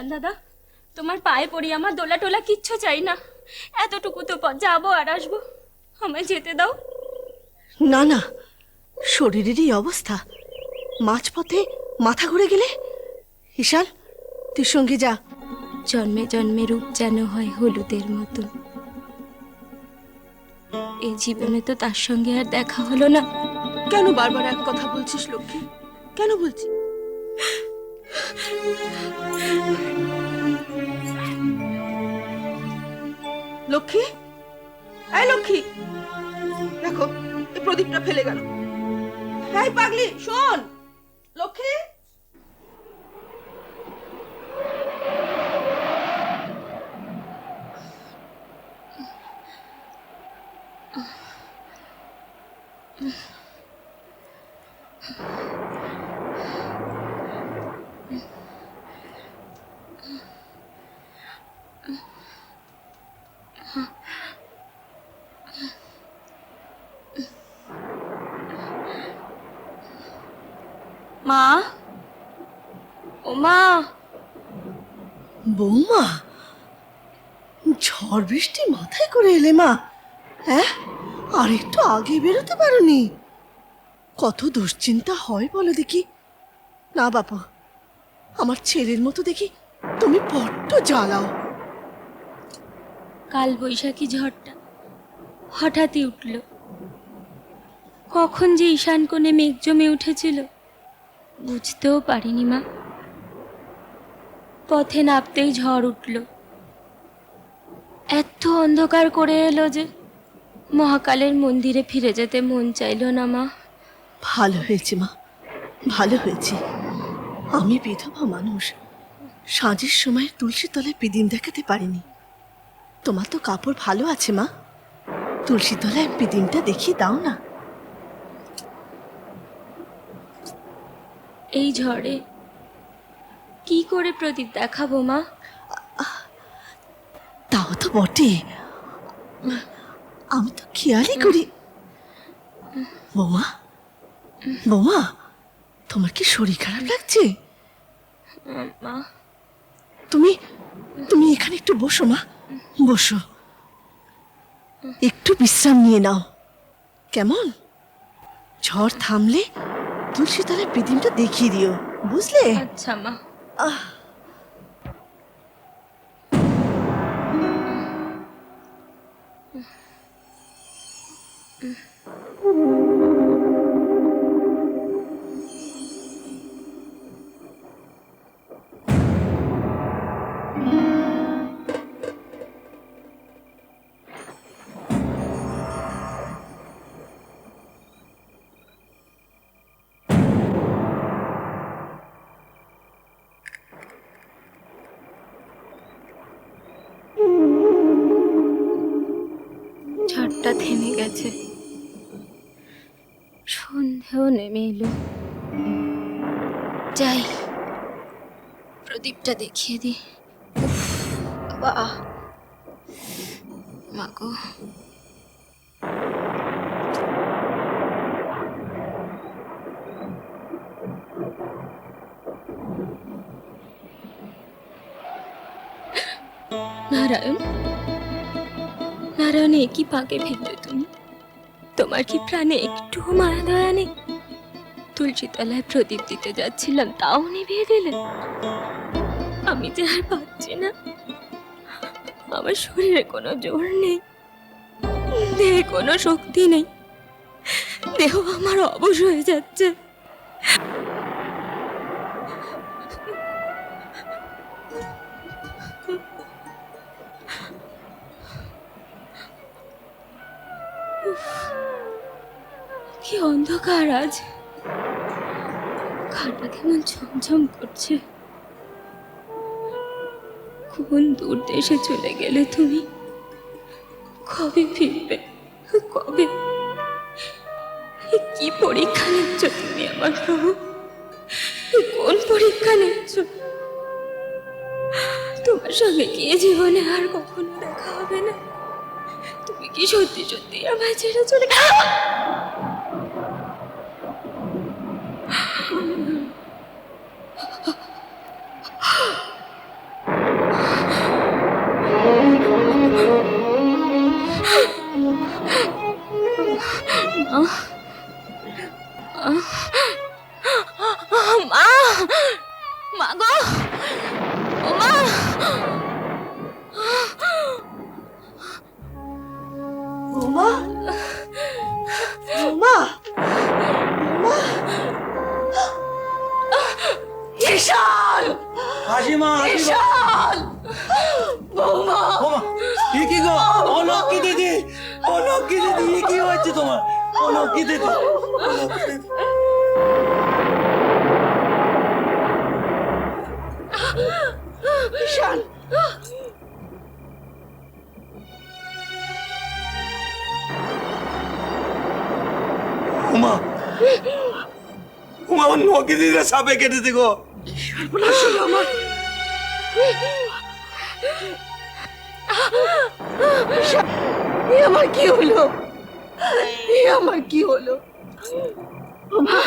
ঈশান দাদা, তোমার পায়ে পড়ি, আমার দোলা টোলা কিচ্ছু চাই না। এতটুকু তো পথ যাবো আর আসবো, আমায় যেতে দাও। না না, শরীরের এই অবস্থা, মাঝপথে মাথা ঘুরে গেলে। ঈশান, তুই সঙ্গে যা। জন্মে জন্মে রূপ যেন হয় হলুদের মতন। এই জীবনে তো তার সঙ্গে আর দেখা হলো না। কেন বারবার এক কথা বলছিস লক্ষ্মী? কেন বলছিস? লক্ষ্মী, এই লক্ষ্মী, দেখো এই প্রদীপটা ফেলে গেল। এই পাগলি শোন, লক্ষ্মী। মা, ও মা। বৌমা, ঝড় বৃষ্টি মাথায় করে এলে মা? হ্যাঁ, আর একটু আগে বেরোতে পারোনি? কত দুশ্চিন্তা হয় বলো দেখি। না বাপু, আমার ছেলের মতো দেখি তুমি বড্ড জ্বালাও। কাল বৈশাখী ঝড়টা হঠাৎই উঠল। কখন যে ঈশান কোণে মেঘ জমে উঠেছিল বুঝতেও পারিনি মা। পথে নামতেই ঝড় উঠল, এত অন্ধকার করে এলো যে মহাকালের মন্দিরে ফিরে যেতে মন চাইল না মা। ভালো হয়েছে মা, ভালো হয়েছে। আমি বিধবা মানুষ, সাঁঝের সময় তুলসী তলায় পিদিম দেখাতে পারিনি। তোমার তো কাপড় ভালো আছে মা, তুলসী তলায় পিদিমটা দেখিয়ে দাও না। এই ঝড়ে কি করে প্রদীপ দেখাবো মা? তাও তো বটে, আমি তো খেয়ালই করি। বৌমা, বৌমা, তোমার কি শরীর খারাপ লাগছে? মা, তুমি তুমি এখানে একটু বসো মা, বসো, একটু বিশ্রাম নিয়ে নাও কেমন? ঝড় থামলে তুলসী তলায় পিদিমটা দেখিয়ে দিও, বুঝলে? আচ্ছা মা। ঝড়টা থেমে গেছে, সন্ধেও নেমে এলো। যাই, প্রদীপটা দেখিয়ে দি। বাহ, মাগো, নারায়ণ, নারায়ণ, একই পাকে ফেললে তুমি? তোমার কি প্রাণে একটু মায়া দয়া নেই? তুলসী তলায় প্রদীপ দিতে যাচ্ছিলাম, তাও নিভিয়ে দিলে। আমি যে আর পাচ্ছি না, আমার শরীরে কোনো জোর নেই, দেহে কোনো শক্তি নেই, দেহ আমার অবশ হয়ে যাচ্ছে। কি অন্ধকার আজ, খাটটা কেমন ঝমঝম করছে। কোন দূর দেশে চলে গেলে তুমি? কবে ফিরবে? কবে? কি পরীক্ষা নিচ্ছ তুমি আমার প্রভু? কোন পরীক্ষা নিচ্ছ? তোমার সঙ্গে কি জীবনে আর কখনো দেখা হবে না? তুমি কি সত্যি সত্যি আমায় ছেড়ে চলে মা, মা গো, ও মা, বৌমা, বৌমা, বৌমা, ঈশান, হাসিমা, ঈশান, বৌমা, বৌমা, এ কি গো? ও লক্ষ্মী দিদি, ও লক্ষ্মী দিদি, এ কি হচ্ছে তোমার? ও লক্ষ্মী দিদি, ও লক্ষ্মী দিদি। ঈশান, উমা, উমা, আমার লক্ষ্মী দিদিরা সাপে কেটেছে গো। সর্বনাশ হলো আমার। ঈশান, এ আমার কি হলো? এ আমার কি হলো? বৌমা,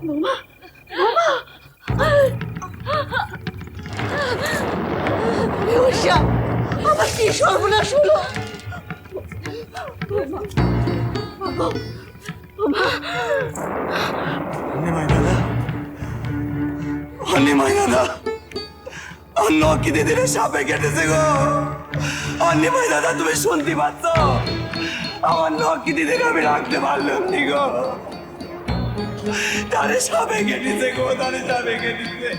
বৌমা, বৌমা, ঈশান, আমার কি সর্বনাশ হলো? বৌমা, বৌমা, বৌমা, নিমাই দাদা, ও নিমাই দাদা, আমার লক্ষ্মী দিদিরা সাপে কেটেছে গো। ও নিমাই দাদা, তুমি শুনতে পাচ্ছ? আমার লক্ষ্মী দিদিরা আমি রাখতে পারলাম নি গো। তারে সাপে কেটেছে গো, তারে সাপে কেটেছে।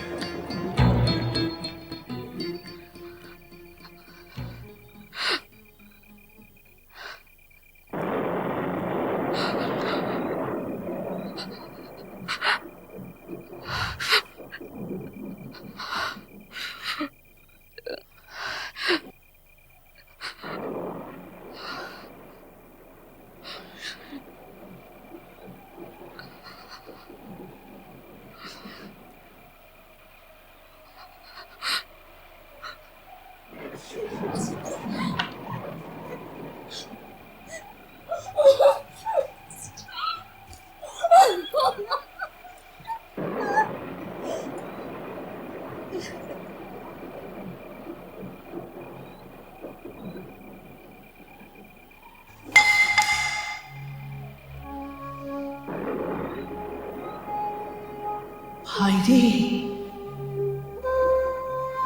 ভাই রে,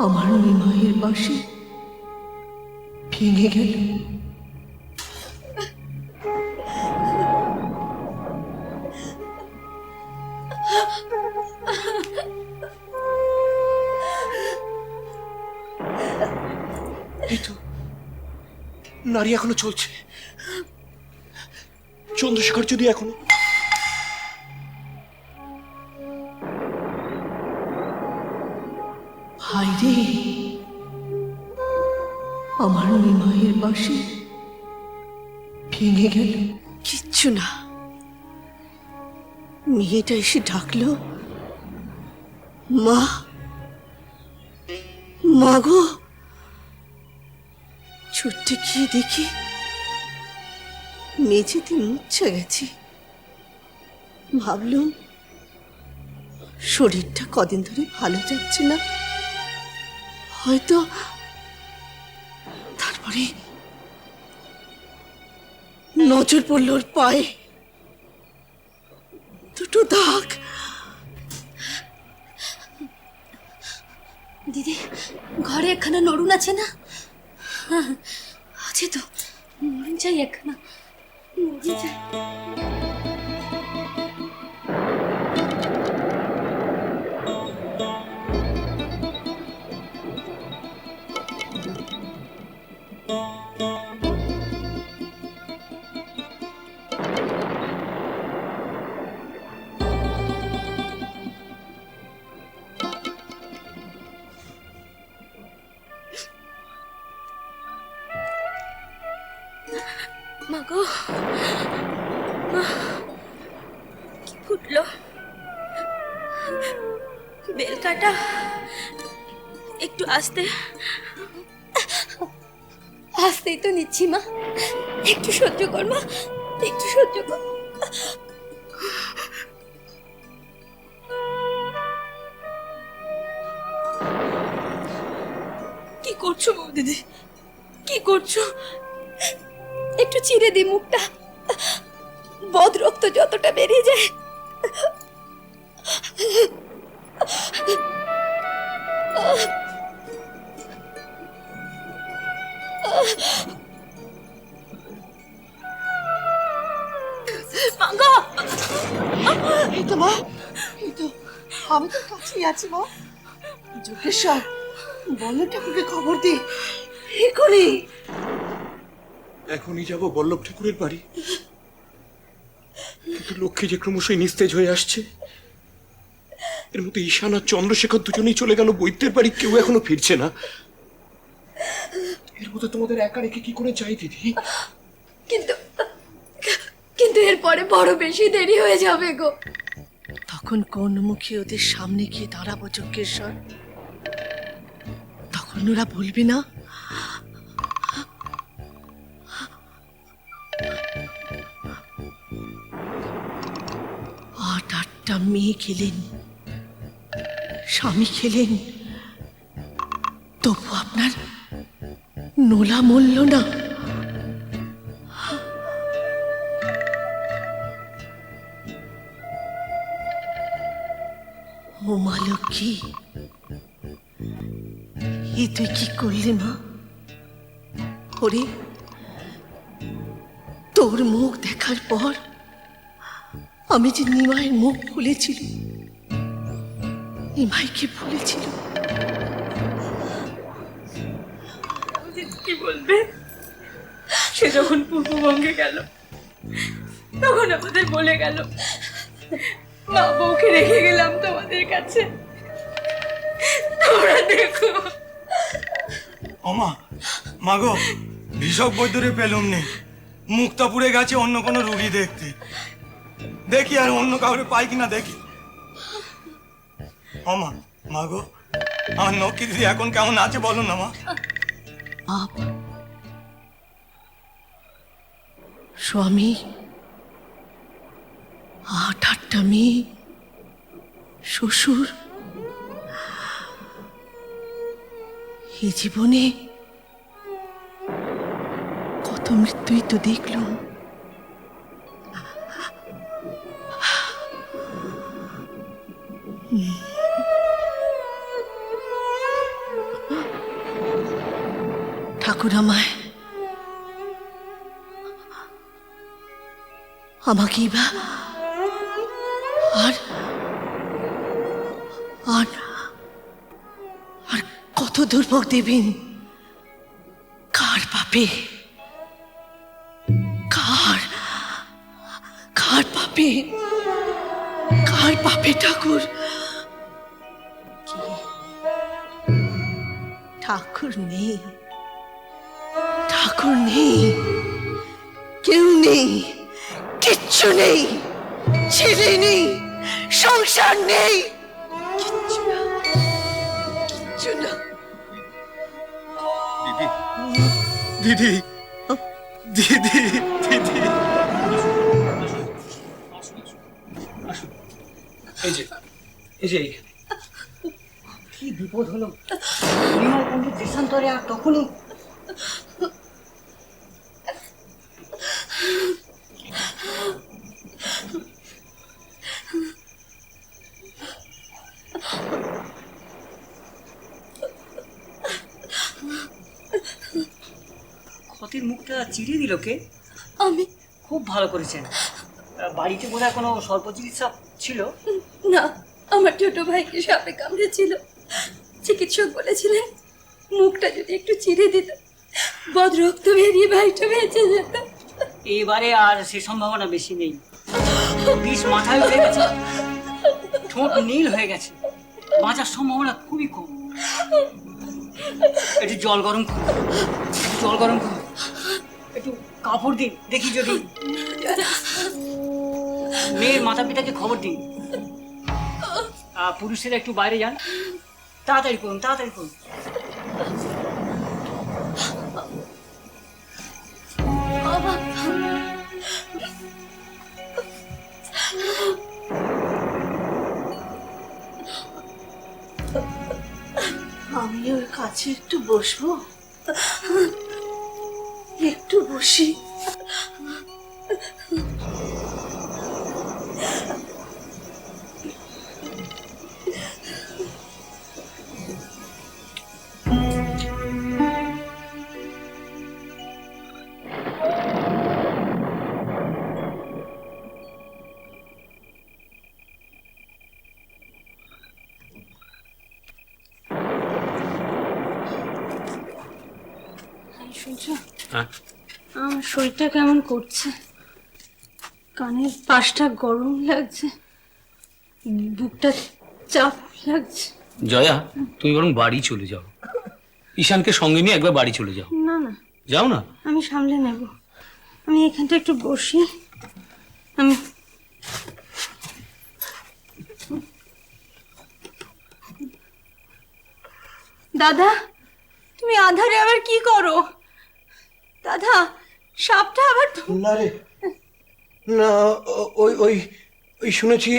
আমার নিমাইয়ের বাঁশি ভেঙে গেল। এই তো নারী এখনো চলছে। চন্দ্রশেখর যদি এখনো ভাই রে, আমার নিমাইয়ের বাঁশি ভেঙে গেল। কিচ্ছু না, মেয়েটা এসে ডাকলো, মা, মা গো। ছুটতে গিয়ে দেখি মেঝেতে মুচ্ছে গেছি। ভাবলুম শরীরটা কদিন ধরে ভালো যাচ্ছে না, হয়তো। তারপরে নজর পড়ল ওর পায়ে, দুটো দাগ। দিদি, ঘরে একখানা নড়ুন আছে না? আছে তো, নড়ুন চাই একখানা, নড়ুন চাই। মা গো, মা, কি ফুটলো? বেল কাটা, একটু আস্তে। আস্তেই তো নিচ্ছি মা, একটু সহ্য কর মা, একটু সহ্য কর। কি করছো বৌদিদি, কি করছো? একটু চিরে দি মুখটা, বদ রক্ত যতটা বেরিয়ে যায়, মাগো, এই তো মা, এই তো আমি তো কাছেই আছি মা। যোগেশ্বর, বল্লভ ঠাকুরকে খবর দি এখনই। এখনই যাব বল্লভ ঠাকুরের বাড়ি, কিন্তু লক্ষ্মী যে ক্রমশই নিস্তেজ হয়ে আসছে। এর মধ্যে ঈশান আর চন্দ্রশেখর দুজনেই চলে গেল বৈদ্যের বাড়ি, কেউ এখনো ফিরছে না। এর মধ্যে তোমাদের একা রেখে কি করে যাই দিদি? কিন্তু কিন্তু এরপরে বড় বেশি দেরি হয়ে যাবে গো। তখন কোন মুখে ওদের সামনে গিয়ে দাঁড়াবো যোগেশ্বর? তখন ওরা বলবে না আটটা মেয়ে খেলেন, স্বামী খেলেন, তবু আপনার নোলা মরল না? ও মা লক্ষ্মী, এ তুই কি করলি মা? ওরে, তোর মুখ দেখার পর আমি যে নিমাইয়ের মুখ ভুলেছিল, নিমাইকে ভুলেছিল। কি বলবে? সে যখন পূর্ববঙ্গে গেল তখন আমাদের বলে গেল, মা বউকে রেখে গেলাম তোমাদের কাছে, তোমরা দেখো। ওমা, মাগো, ভিষক বৈদ্যরে পেলুম নে, মুখটা পুড়ে গেছে অন্য কোনো রুগী দেখতে। দেখি আর অন্য কাউরে পাই কিনা দেখি। ওমা, মাগো, আমার নক্কি দিদি এখন কেমন আছে বলো না মা। বাপ, স্বামী, আটটা মেয়ে, শ্বশুর, এই জীবনে কত মৃত্যুই তো দেখলাম। ঠাকুর আমায়, আমাকেই বা আর আর আর কত দুর্ভোগ দেবেন? কার পাপে, কার কার পাপে, কার পাপে ঠাকুর? ঠাকুর নেই, ঠাকুর নেই, কেউ নেই, কিচ্ছু নেই, ছেলে নেই, সংসার নেই, কিচ্ছু না, কিচ্ছু না। দিদি, দিদি, দিদি, এই যে, এই যে, কি বিপদ হলো! নিমাই পণ্ডিত দেশান্তরে আর তখনই ক্ষতির মুখটা চিরিয়ে দিল কে? আমি। খুব ভালো করেছেন। বাড়িতে বোধহয় কোনো সর্প চিকিৎসা ছিল? না, আমার ছোট ভাইকে সাপে কামড়েছিল। চিকিৎসক বলেছিলেন মুখটা যদি একটু চিরে দিত, বদ রক্ত বেরিয়ে ভাইটা বেঁচে যেত। এবারে আর সে সম্ভাবনা বেশি নেই। বিষ মাথায় উঠে গেছে, ঠোঁট নীল হয়ে গেছে, বাঁচার সম্ভাবনা খুবই কম। একটু জল গরম করুন, একটু জল গরম করুন, একটু কাপড় দিন, দেখি যদি মেয়ের মাতা পিতাকে খবর দিন। পুরুষেরা একটু বাইরে যান, তাড়াতাড়ি করুন, তাড়াতাড়ি করুন। আমি ওর কাছে একটু বসবো, একটু বসি। হ্যাঁ আমার শরীরটা কেমন করছে, কানের পাশটা গরম লাগছে, বুকটা চাপ লাগছে। জয়া, তুমি বরং বাড়ি চলে যাও, ঈশানকে সঙ্গে নিয়ে একবার বাড়ি চলে যাও। না না, যাও না। আমি সামলে নেব। আমি এখানটা একটু বসি। আমি দাদা, তুমি আধারে আবার কি করো? দাদা, সাপটা আবার না রে, না, ওই ওই ওই শুনেছি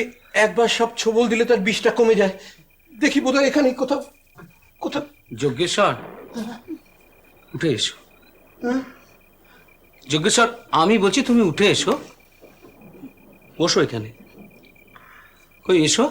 একবার সব ছবল দিলে তার বিষটা কমে যায়। দেখি বোধহয় এখানে কোথাও কোথাও। যজ্ঞেশ্বর, উঠে এসো। যজ্ঞেশ্বর, আমি বলছি তুমি উঠে এসো, বসো এখানে। কই এসো।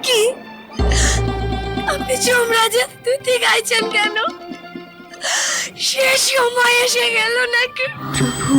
কি আপনি যমরাজের তুতি গাইছেন কেন? শেষ সময় এসে গেল নাকি? প্রভু